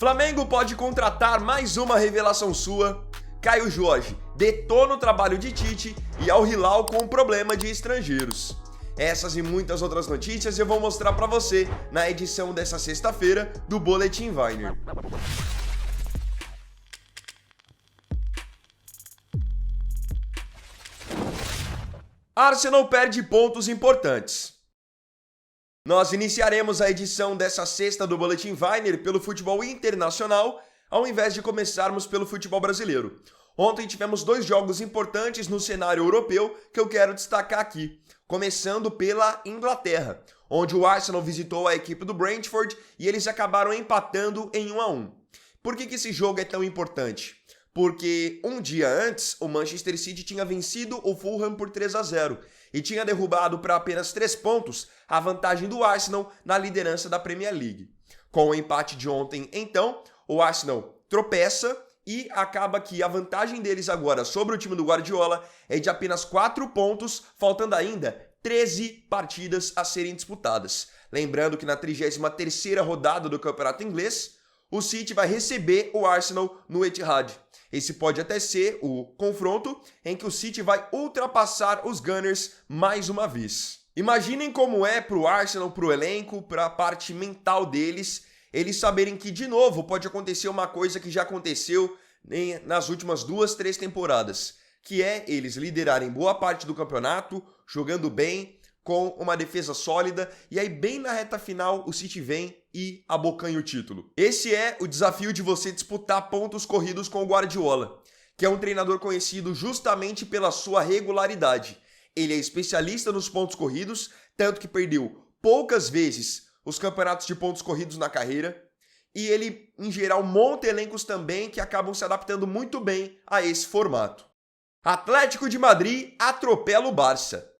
Flamengo pode contratar mais uma revelação sua. Caio Jorge detona o trabalho de Tite e Al Hilal com problema de estrangeiros. Essas e muitas outras notícias eu vou mostrar para você na edição dessa sexta-feira do Boletim Weiner. Arsenal perde pontos importantes. Nós iniciaremos a edição dessa sexta do Boletim Weiner pelo futebol internacional, ao invés de começarmos pelo futebol brasileiro. Ontem tivemos dois jogos importantes no cenário europeu que eu quero destacar aqui, começando pela Inglaterra, onde o Arsenal visitou a equipe do Brentford e eles acabaram empatando em 1-1. Por que esse jogo é tão importante? Porque um dia antes, o Manchester City tinha vencido o Fulham por 3-0 e tinha derrubado para apenas 3 pontos a vantagem do Arsenal na liderança da Premier League. Com o empate de ontem, então, o Arsenal tropeça e acaba que a vantagem deles agora sobre o time do Guardiola é de apenas 4 pontos, faltando ainda 13 partidas a serem disputadas. Lembrando que na 33ª rodada do Campeonato Inglês, o City vai receber o Arsenal no Etihad. Esse pode até ser o confronto em que o City vai ultrapassar os Gunners mais uma vez. Imaginem como é para o Arsenal, para o elenco, para a parte mental deles, eles saberem que de novo pode acontecer uma coisa que já aconteceu nas últimas 2-3 temporadas, que é eles liderarem boa parte do campeonato, jogando bem, com uma defesa sólida, e aí bem na reta final o City vem e abocanha o título. Esse é o desafio de você disputar pontos corridos com o Guardiola, que é um treinador conhecido justamente pela sua regularidade. Ele é especialista nos pontos corridos, tanto que perdeu poucas vezes os campeonatos de pontos corridos na carreira, e ele, em geral, monta elencos também que acabam se adaptando muito bem a esse formato. Atlético de Madrid atropela o Barça.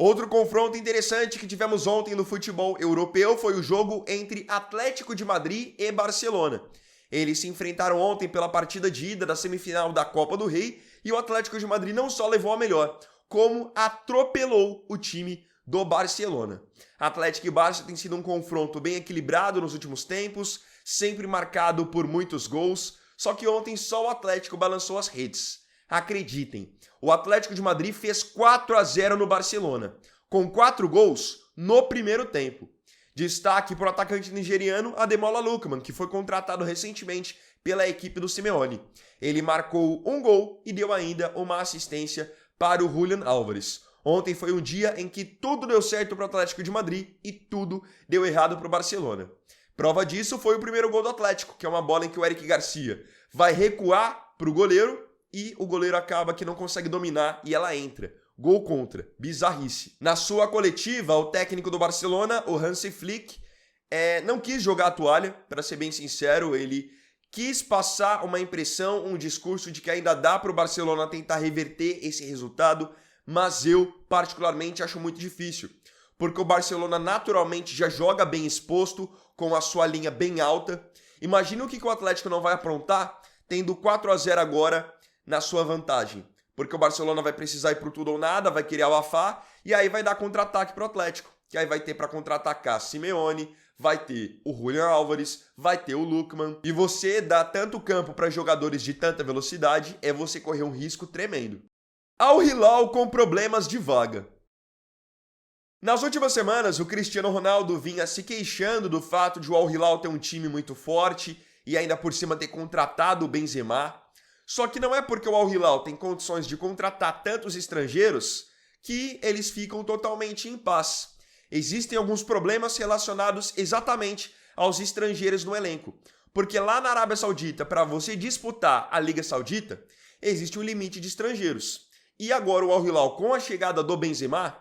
Outro confronto interessante que tivemos ontem no futebol europeu foi o jogo entre Atlético de Madrid e Barcelona. Eles se enfrentaram ontem pela partida de ida da semifinal da Copa do Rei e o Atlético de Madrid não só levou a melhor, como atropelou o time do Barcelona. Atlético e Barça tem sido um confronto bem equilibrado nos últimos tempos, sempre marcado por muitos gols, só que ontem só o Atlético balançou as redes. Acreditem, o Atlético de Madrid fez 4-0 no Barcelona, com 4 gols no primeiro tempo. Destaque para o atacante nigeriano Ademola Lookman, que foi contratado recentemente pela equipe do Simeone. Ele marcou um gol e deu ainda uma assistência para o Julián Álvares. Ontem foi um dia em que tudo deu certo para o Atlético de Madrid e tudo deu errado para o Barcelona. Prova disso foi o primeiro gol do Atlético, que é uma bola em que o Eric Garcia vai recuar para o goleiro, e o goleiro acaba que não consegue dominar e ela entra. Gol contra. Bizarrice. Na sua coletiva, o técnico do Barcelona, o Hansi Flick, não quis jogar a toalha, para ser bem sincero. Ele quis passar uma impressão, um discurso de que ainda dá para o Barcelona tentar reverter esse resultado, mas eu, particularmente, acho muito difícil. Porque o Barcelona naturalmente já joga bem exposto, com a sua linha bem alta. Imagina o que o Atlético não vai aprontar, tendo 4-0 agora na sua vantagem, porque o Barcelona vai precisar ir pro tudo ou nada, vai querer abafar, e aí vai dar contra-ataque pro Atlético, que aí vai ter para contra-atacar Simeone, vai ter o Julián Álvares, vai ter o Lookman, e você dá tanto campo para jogadores de tanta velocidade, é você correr um risco tremendo. Al Hilal com problemas de vaga. Nas últimas semanas, o Cristiano Ronaldo vinha se queixando do fato de o Al Hilal ter um time muito forte, e ainda por cima ter contratado o Benzema. Só que não é porque o Al Hilal tem condições de contratar tantos estrangeiros que eles ficam totalmente em paz. Existem alguns problemas relacionados exatamente aos estrangeiros no elenco. Porque lá na Arábia Saudita, para você disputar a Liga Saudita, existe um limite de estrangeiros. E agora o Al Hilal, com a chegada do Benzema,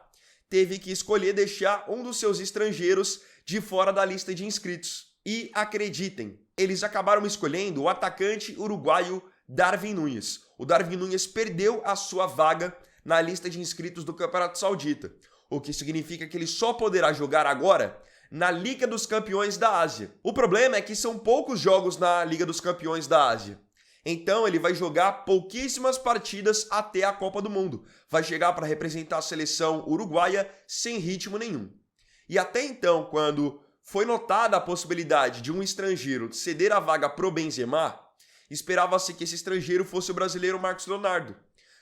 teve que escolher deixar um dos seus estrangeiros de fora da lista de inscritos. E acreditem, eles acabaram escolhendo o atacante uruguaio Darwin Núñez. O Darwin Núñez perdeu a sua vaga na lista de inscritos do Campeonato Saudita, o que significa que ele só poderá jogar agora na Liga dos Campeões da Ásia. O problema é que são poucos jogos na Liga dos Campeões da Ásia. Então ele vai jogar pouquíssimas partidas até a Copa do Mundo. Vai chegar para representar a seleção uruguaia sem ritmo nenhum. E até então, quando foi notada a possibilidade de um estrangeiro ceder a vaga pro Benzema, esperava-se que esse estrangeiro fosse o brasileiro Marcos Leonardo.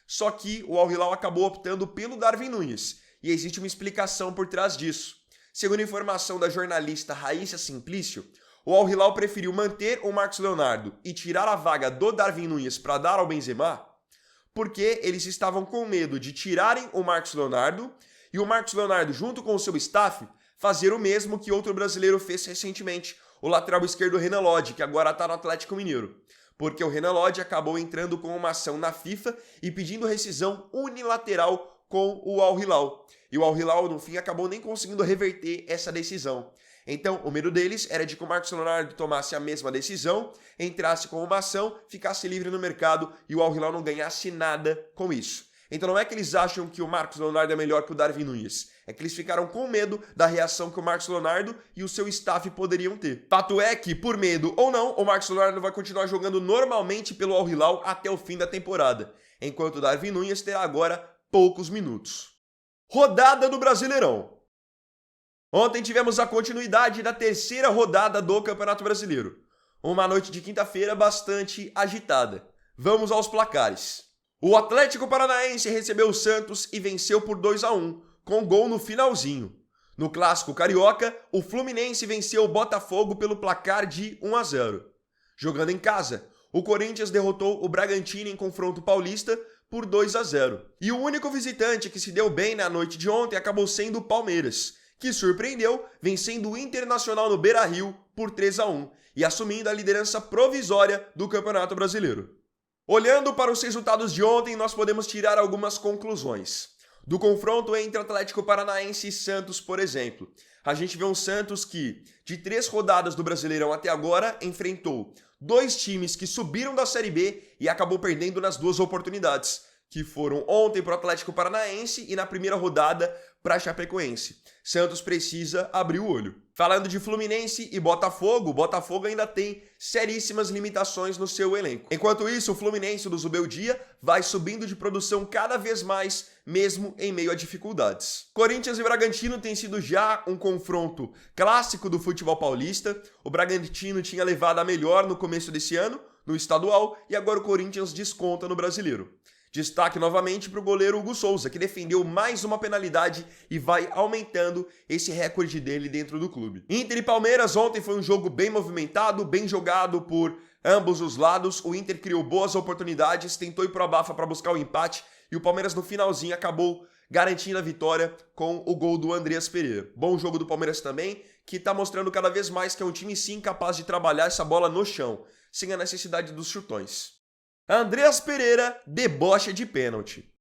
Só que o Al Hilal acabou optando pelo Darwin Núñez, e existe uma explicação por trás disso. Segundo a informação da jornalista Raíssa Simplício, o Al Hilal preferiu manter o Marcos Leonardo e tirar a vaga do Darwin Núñez para dar ao Benzema, porque eles estavam com medo de tirarem o Marcos Leonardo e o Marcos Leonardo, junto com o seu staff, fazer o mesmo que outro brasileiro fez recentemente, o lateral esquerdo Renan Lodge, que agora está no Atlético Mineiro. Porque o Renan Lodge acabou entrando com uma ação na FIFA e pedindo rescisão unilateral com o Al Hilal. E o Al Hilal, no fim, acabou nem conseguindo reverter essa decisão. Então, o medo deles era de que o Marcos Leonardo tomasse a mesma decisão, entrasse com uma ação, ficasse livre no mercado e o Al Hilal não ganhasse nada com isso. Então não é que eles acham que o Marcos Leonardo é melhor que o Darwin Núñez, é que eles ficaram com medo da reação que o Marcos Leonardo e o seu staff poderiam ter. Fato é que, por medo ou não, o Marcos Leonardo vai continuar jogando normalmente pelo Al Hilal até o fim da temporada, enquanto o Darwin Núñez terá agora poucos minutos. Rodada do Brasileirão. Ontem tivemos a continuidade da terceira rodada do Campeonato Brasileiro. Uma noite de quinta-feira bastante agitada. Vamos aos placares. O Atlético Paranaense recebeu o Santos e venceu por 2-1, com gol no finalzinho. No Clássico Carioca, o Fluminense venceu o Botafogo pelo placar de 1-0. Jogando em casa, o Corinthians derrotou o Bragantino em confronto paulista por 2-0. E o único visitante que se deu bem na noite de ontem acabou sendo o Palmeiras, que surpreendeu vencendo o Internacional no Beira-Rio por 3-1 e assumindo a liderança provisória do Campeonato Brasileiro. Olhando para os resultados de ontem, nós podemos tirar algumas conclusões. Do confronto entre Atlético Paranaense e Santos, por exemplo, a gente vê um Santos que, de 3 rodadas do Brasileirão até agora, enfrentou 2 times que subiram da Série B e acabou perdendo nas 2 oportunidades, que foram ontem para o Atlético Paranaense e na primeira rodada para a Chapecoense. Santos precisa abrir o olho. Falando de Fluminense e Botafogo, o Botafogo ainda tem seríssimas limitações no seu elenco. Enquanto isso, o Fluminense do Zubeldia vai subindo de produção cada vez mais, mesmo em meio a dificuldades. Corinthians e Bragantino tem sido já um confronto clássico do futebol paulista. O Bragantino tinha levado a melhor no começo desse ano, no estadual, e agora o Corinthians desconta no brasileiro. Destaque novamente para o goleiro Hugo Souza, que defendeu mais uma penalidade e vai aumentando esse recorde dele dentro do clube. Inter e Palmeiras ontem foi um jogo bem movimentado, bem jogado por ambos os lados. O Inter criou boas oportunidades, tentou ir para a bafa para buscar o empate e o Palmeiras no finalzinho acabou garantindo a vitória com o gol do Andreas Pereira. Bom jogo do Palmeiras também, que está mostrando cada vez mais que é um time sim capaz de trabalhar essa bola no chão, sem a necessidade dos chutões. Andreas Pereira debocha de pênalti.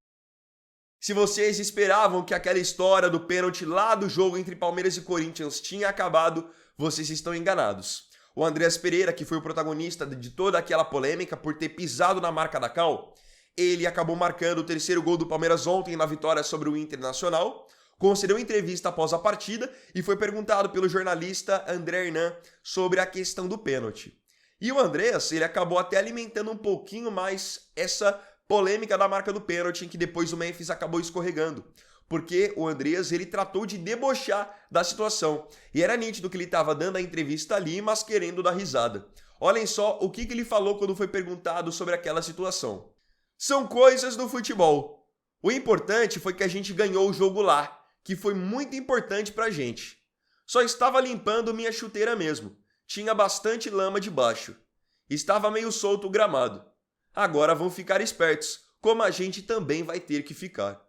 Se vocês esperavam que aquela história do pênalti lá do jogo entre Palmeiras e Corinthians tinha acabado, vocês estão enganados. O Andreas Pereira, que foi o protagonista de toda aquela polêmica por ter pisado na marca da Cal, ele acabou marcando o terceiro gol do Palmeiras ontem na vitória sobre o Internacional, concedeu entrevista após a partida e foi perguntado pelo jornalista André Hernan sobre a questão do pênalti. E o Andreas, ele acabou até alimentando um pouquinho mais essa polêmica da marca do pênalti, em que depois o Memphis acabou escorregando. Porque o Andreas, ele tratou de debochar da situação. E era nítido que ele estava dando a entrevista ali, mas querendo dar risada. Olhem só o que ele falou quando foi perguntado sobre aquela situação. São coisas do futebol. O importante foi que a gente ganhou o jogo lá, que foi muito importante pra gente. Só estava limpando minha chuteira mesmo. Tinha bastante lama debaixo. Estava meio solto o gramado. Agora vão ficar espertos, como a gente também vai ter que ficar.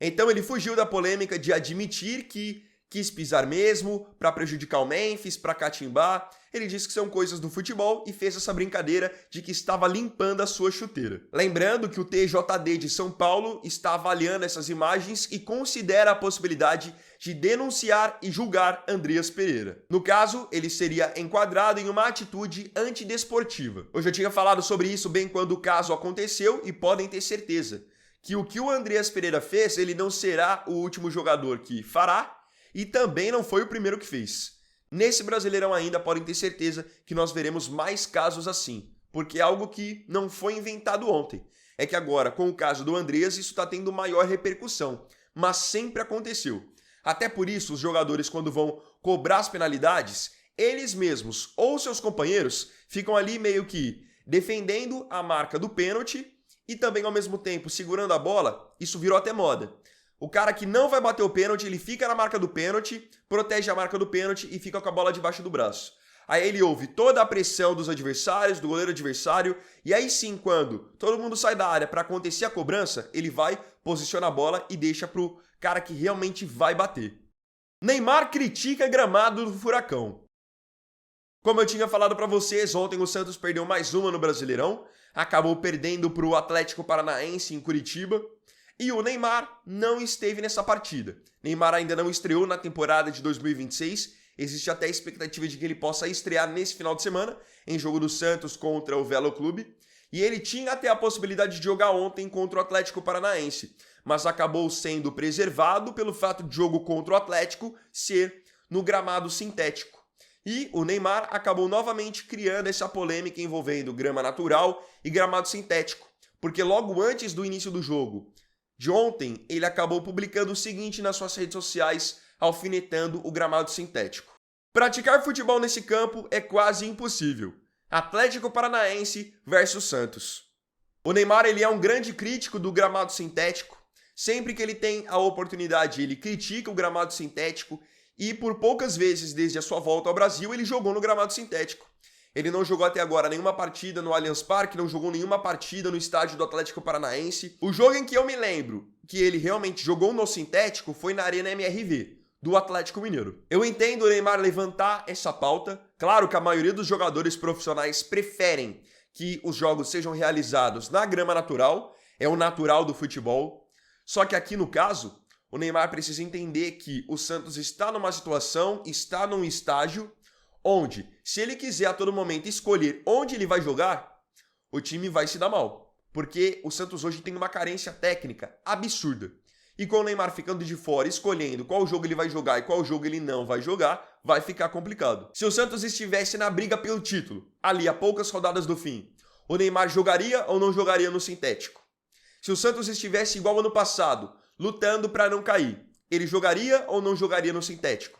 Então ele fugiu da polêmica de admitir que quis pisar mesmo, para prejudicar o Memphis, para catimbar. Ele disse que são coisas do futebol e fez essa brincadeira de que estava limpando a sua chuteira. Lembrando que o TJD de São Paulo está avaliando essas imagens e considera a possibilidade de denunciar e julgar Andreas Pereira. No caso, ele seria enquadrado em uma atitude antidesportiva. Eu já tinha falado sobre isso bem quando o caso aconteceu e podem ter certeza que o Andreas Pereira fez, ele não será o último jogador que fará e também não foi o primeiro que fez. Nesse Brasileirão ainda podem ter certeza que nós veremos mais casos assim, porque é algo que não foi inventado ontem. É que agora, com o caso do Andreas, isso está tendo maior repercussão, mas sempre aconteceu. Até por isso, os jogadores, quando vão cobrar as penalidades, eles mesmos ou seus companheiros ficam ali meio que defendendo a marca do pênalti e também ao mesmo tempo segurando a bola. Isso virou até moda. O cara que não vai bater o pênalti, ele fica na marca do pênalti, protege a marca do pênalti e fica com a bola debaixo do braço. Aí ele ouve toda a pressão dos adversários, do goleiro adversário, e aí sim, quando todo mundo sai da área para acontecer a cobrança, ele vai, posiciona a bola e deixa pro cara que realmente vai bater. Neymar critica gramado do Furacão. Como eu tinha falado para vocês, ontem o Santos perdeu mais uma no Brasileirão, acabou perdendo para o Atlético Paranaense em Curitiba, e o Neymar não esteve nessa partida. Neymar ainda não estreou na temporada de 2026, existe até a expectativa de que ele possa estrear nesse final de semana, em jogo do Santos contra o Velo Clube, e ele tinha até a possibilidade de jogar ontem contra o Atlético Paranaense, mas acabou sendo preservado pelo fato de jogo contra o Atlético ser no gramado sintético. E o Neymar acabou novamente criando essa polêmica envolvendo grama natural e gramado sintético, porque logo antes do início do jogo de ontem, ele acabou publicando o seguinte nas suas redes sociais, alfinetando o gramado sintético. Praticar futebol nesse campo é quase impossível. Atlético Paranaense versus Santos. O Neymar ele é um grande crítico do gramado sintético. Sempre que ele tem a oportunidade, ele critica o gramado sintético e por poucas vezes desde a sua volta ao Brasil, ele jogou no gramado sintético. Ele não jogou até agora nenhuma partida no Allianz Parque, não jogou nenhuma partida no estádio do Atlético Paranaense. O jogo em que eu me lembro que ele realmente jogou no sintético foi na Arena MRV, do Atlético Mineiro. Eu entendo o Neymar levantar essa pauta. Claro que a maioria dos jogadores profissionais preferem que os jogos sejam realizados na grama natural, é o natural do futebol. Só que aqui no caso, o Neymar precisa entender que o Santos está numa situação, está num estágio onde, se ele quiser a todo momento escolher onde ele vai jogar, o time vai se dar mal. Porque o Santos hoje tem uma carência técnica absurda. E com o Neymar ficando de fora, escolhendo qual jogo ele vai jogar e qual jogo ele não vai jogar, vai ficar complicado. Se o Santos estivesse na briga pelo título, ali a poucas rodadas do fim, o Neymar jogaria ou não jogaria no sintético? Se o Santos estivesse igual ano passado, lutando para não cair, ele jogaria ou não jogaria no sintético?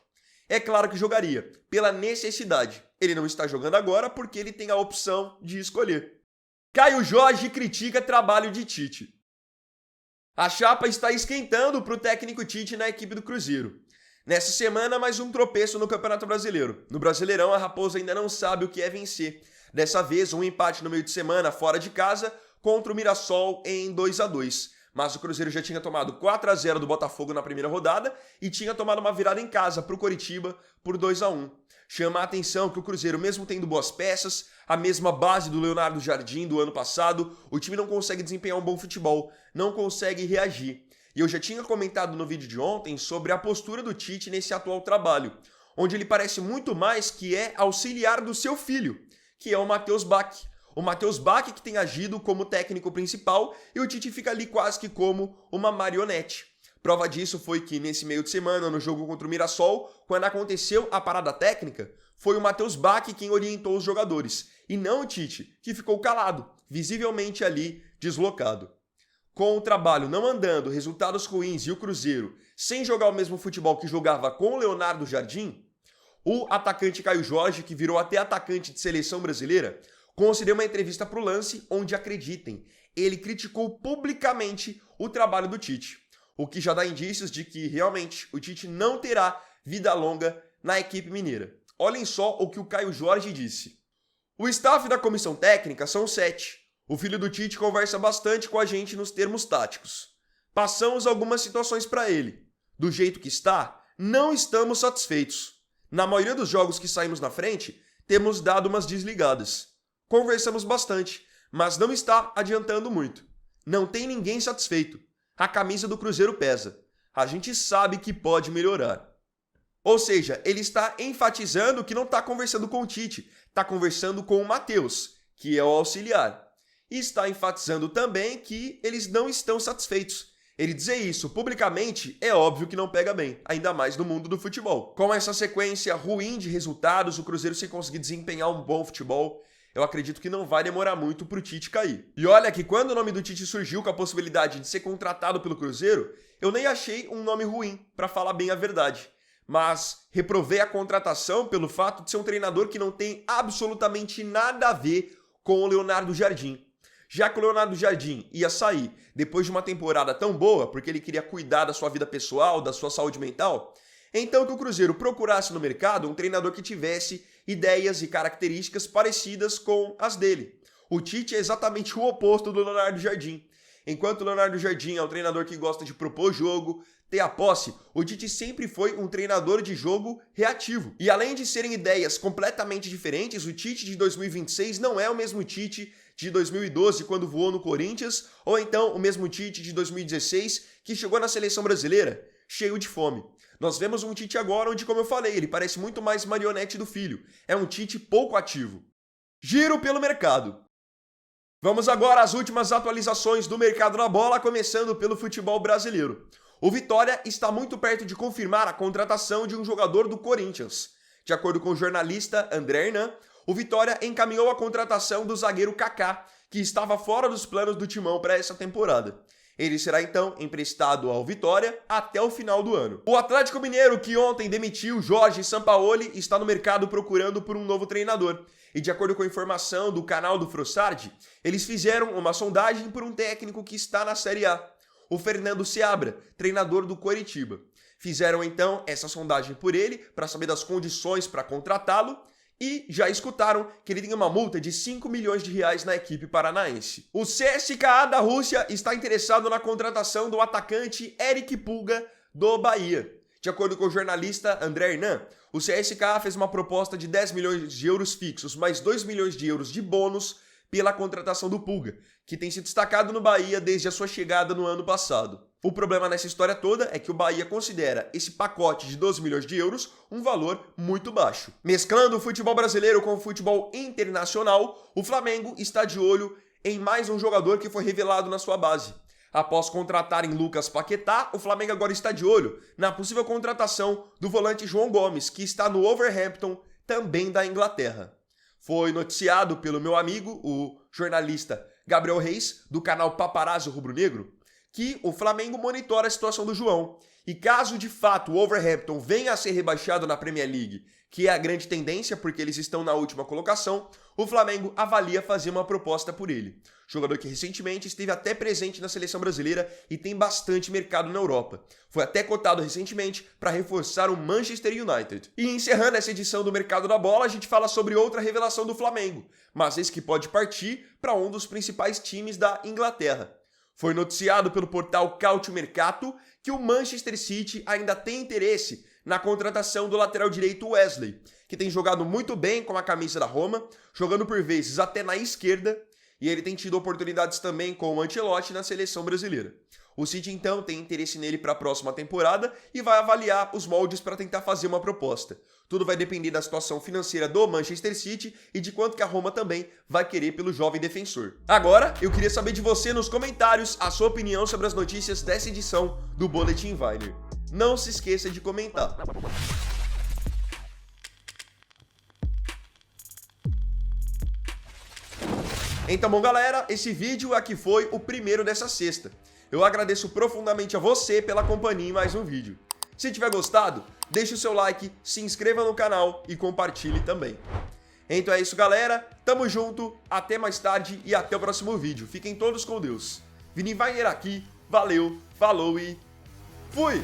É claro que jogaria, pela necessidade. Ele não está jogando agora porque ele tem a opção de escolher. Caio Jorge critica trabalho de Tite. A chapa está esquentando para o técnico Tite na equipe do Cruzeiro. Nessa semana, mais um tropeço no Campeonato Brasileiro. No Brasileirão, a Raposa ainda não sabe o que é vencer. Dessa vez, um empate no meio de semana, fora de casa, contra o Mirassol em 2-2. Mas o Cruzeiro já tinha tomado 4-0 do Botafogo na primeira rodada e tinha tomado uma virada em casa para o Coritiba por 2-1. Chama a atenção que o Cruzeiro, mesmo tendo boas peças, a mesma base do Leonardo Jardim do ano passado, o time não consegue desempenhar um bom futebol, não consegue reagir. E eu já tinha comentado no vídeo de ontem sobre a postura do Tite nesse atual trabalho, onde ele parece muito mais que é auxiliar do seu filho, que é o Matheus Bach. O Matheus Bach que tem agido como técnico principal e o Tite fica ali quase que como uma marionete. Prova disso foi que nesse meio de semana, no jogo contra o Mirassol, quando aconteceu a parada técnica, foi o Matheus Bach quem orientou os jogadores, e não o Tite, que ficou calado, visivelmente ali deslocado. Com o trabalho não andando, resultados ruins e o Cruzeiro sem jogar o mesmo futebol que jogava com o Leonardo Jardim, o atacante Caio Jorge, que virou até atacante de seleção brasileira, concedeu uma entrevista para o Lance onde, acreditem, ele criticou publicamente o trabalho do Tite, o que já dá indícios de que realmente o Tite não terá vida longa na equipe mineira. Olhem só o que o Caio Jorge disse. O staff da comissão técnica são 7. O filho do Tite conversa bastante com a gente nos termos táticos. Passamos algumas situações para ele. Do jeito que está, não estamos satisfeitos. Na maioria dos jogos que saímos na frente, temos dado umas desligadas. Conversamos bastante, mas não está adiantando muito. Não tem ninguém satisfeito. A camisa do Cruzeiro pesa. A gente sabe que pode melhorar. Ou seja, ele está enfatizando que não está conversando com o Tite, está conversando com o Matheus, que é o auxiliar. E está enfatizando também que eles não estão satisfeitos. Ele dizer isso publicamente é óbvio que não pega bem, ainda mais no mundo do futebol. Com essa sequência ruim de resultados, o Cruzeiro sem conseguir desempenhar um bom futebol, eu acredito que não vai demorar muito para o Tite cair. E olha que quando o nome do Tite surgiu com a possibilidade de ser contratado pelo Cruzeiro, eu nem achei um nome ruim, para falar bem a verdade. mas reprovei a contratação pelo fato de ser um treinador que não tem absolutamente nada a ver com o Leonardo Jardim. Já que o Leonardo Jardim ia sair depois de uma temporada tão boa, porque ele queria cuidar da sua vida pessoal, da sua saúde mental, então que o Cruzeiro procurasse no mercado um treinador que tivesse ideias e características parecidas com as dele. O Tite é exatamente o oposto do Leonardo Jardim. Enquanto o Leonardo Jardim é um treinador que gosta de propor jogo, ter a posse, o Tite sempre foi um treinador de jogo reativo. E além de serem ideias completamente diferentes, o Tite de 2026 não é o mesmo Tite de 2012, quando voou no Corinthians, ou então o mesmo Tite de 2016, que chegou na seleção brasileira, cheio de fome. Nós vemos um Tite agora onde, como eu falei, ele parece muito mais marionete do filho. É um Tite pouco ativo. Giro pelo mercado. Vamos agora às últimas atualizações do mercado na bola, começando pelo futebol brasileiro. O Vitória está muito perto de confirmar a contratação de um jogador do Corinthians. De acordo com o jornalista André Hernan, o Vitória encaminhou a contratação do zagueiro Kaká, que estava fora dos planos do Timão para essa temporada. Ele será então emprestado ao Vitória até o final do ano. O Atlético Mineiro, que ontem demitiu Jorge Sampaoli, está no mercado procurando por um novo treinador. E de acordo com a informação do canal do Frossard, eles fizeram uma sondagem por um técnico que está na Série A, o Fernando Seabra, treinador do Coritiba. Fizeram então essa sondagem por ele para saber das condições para contratá-lo e já escutaram que ele tem uma multa de 5 milhões de reais na equipe paranaense. O CSKA da Rússia está interessado na contratação do atacante Eric Pulga do Bahia. De acordo com o jornalista André Hernan, o CSKA fez uma proposta de 10 milhões de euros fixos, mais 2 milhões de euros de bônus pela contratação do Pulga, que tem se destacado no Bahia desde a sua chegada no ano passado. O problema nessa história toda é que o Bahia considera esse pacote de 12 milhões de euros um valor muito baixo. Mesclando o futebol brasileiro com o futebol internacional, o Flamengo está de olho em mais um jogador que foi revelado na sua base. Após contratarem Lucas Paquetá, o Flamengo agora está de olho na possível contratação do volante João Gomes, que está no Wolverhampton, também da Inglaterra. Foi noticiado pelo meu amigo, o jornalista Gabriel Reis, do canal Paparazzo Rubro-Negro, que o Flamengo monitora a situação do João. E caso de fato o Wolverhampton venha a ser rebaixado na Premier League, que é a grande tendência porque eles estão na última colocação, o Flamengo avalia fazer uma proposta por ele. Jogador que recentemente esteve até presente na seleção brasileira e tem bastante mercado na Europa. Foi até cotado recentemente para reforçar o Manchester United. E encerrando essa edição do Mercado da Bola, a gente fala sobre outra revelação do Flamengo, mas esse que pode partir para um dos principais times da Inglaterra. Foi noticiado pelo portal Calcio Mercato que o Manchester City ainda tem interesse na contratação do lateral direito Wesley, que tem jogado muito bem com a camisa da Roma, jogando por vezes até na esquerda, e ele tem tido oportunidades também com o Ancelotti na seleção brasileira. O City então tem interesse nele para a próxima temporada e vai avaliar os moldes para tentar fazer uma proposta. Tudo vai depender da situação financeira do Manchester City e de quanto que a Roma também vai querer pelo jovem defensor. Agora, eu queria saber de você nos comentários a sua opinião sobre as notícias dessa edição do Boletim Weiner. Não se esqueça de comentar. Então, bom galera, esse vídeo aqui foi o primeiro dessa sexta. Eu agradeço profundamente a você pela companhia em mais um vídeo. Se tiver gostado, deixe o seu like, se inscreva no canal e compartilhe também. Então é isso galera, tamo junto, até mais tarde e até o próximo vídeo. Fiquem todos com Deus. Vini Weiner aqui, valeu, falou e fui!